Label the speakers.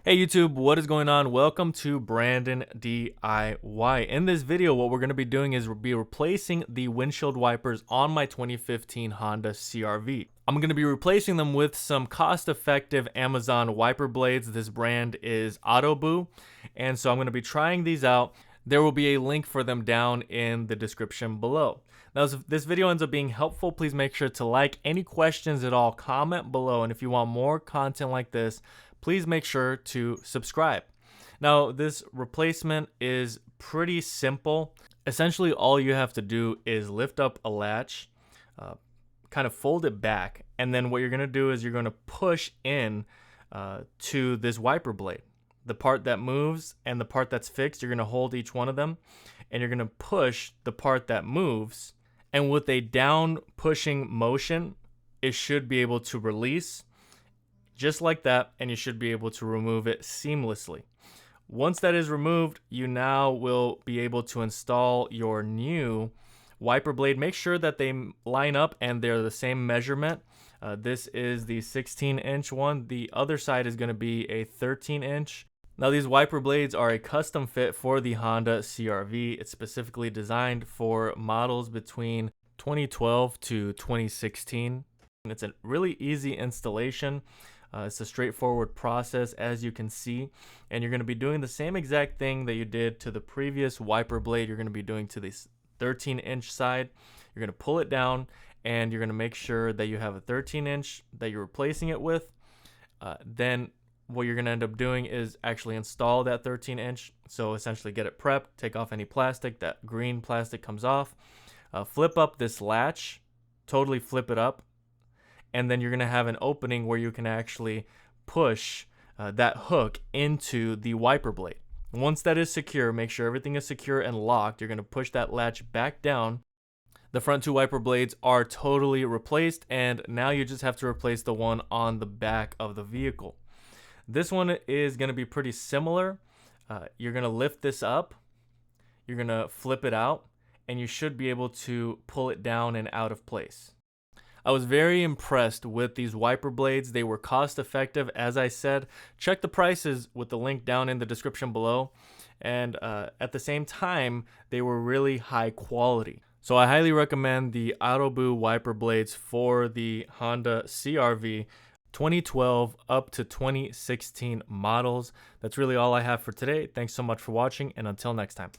Speaker 1: Hey YouTube, what is going on? Welcome to Brandon DIY. In this video, what we're going to be doing is be replacing the windshield wipers on my 2015 Honda CRV. I'm going to be replacing them with some cost-effective Amazon wiper blades. This brand is Autoboo, and so I'm going to be trying these out. There will be a link for them down in the description below. Now, if this video ends up being helpful, please make sure to like. Any questions at all, comment below, and if you want more content like this, please make sure to subscribe. Now, this replacement is pretty simple. Essentially, all you have to do is lift up a latch, kind of fold it back, and then what you're gonna do is you're gonna push in to this wiper blade. The part that moves and the part that's fixed, you're gonna hold each one of them, and you're gonna push the part that moves, and with a down pushing motion, it should be able to release just like that, and you should be able to remove it seamlessly. Once that is removed, you now will be able to install your new wiper blade. Make sure that they line up and they're the same measurement. This is the 16-inch one. The other side is going to be a 13-inch. Now, these wiper blades are a custom fit for the Honda CRV. It's specifically designed for models between 2012 to 2016. And it's a really easy installation. It's a straightforward process, as you can see, and you're going to be doing the same exact thing that you did to the previous wiper blade. You're going to be doing to this 13-inch side. You're going to pull it down, and you're going to make sure that you have a 13-inch that you're replacing it with. Then what you're going to end up doing is actually install that 13-inch. So essentially get it prepped, take off any plastic. That green plastic comes off. Flip up this latch, totally flip it up. And then you're going to have an opening where you can actually push that hook into the wiper blade. Once that is secure, make sure everything is secure and locked. You're going to push that latch back down. The front two wiper blades are totally replaced, and now you just have to replace the one on the back of the vehicle. This one is going to be pretty similar. You're going to lift this up, you're going to flip it out, and you should be able to pull it down and out of place. I was very impressed with these wiper blades. They were cost effective, as I said. Check the prices with the link down in the description below. And at the same time, they were really high quality. So I highly recommend the Autoboo wiper blades for the Honda CRV 2012 up to 2016 models. That's really all I have for today. Thanks so much for watching, and until next time.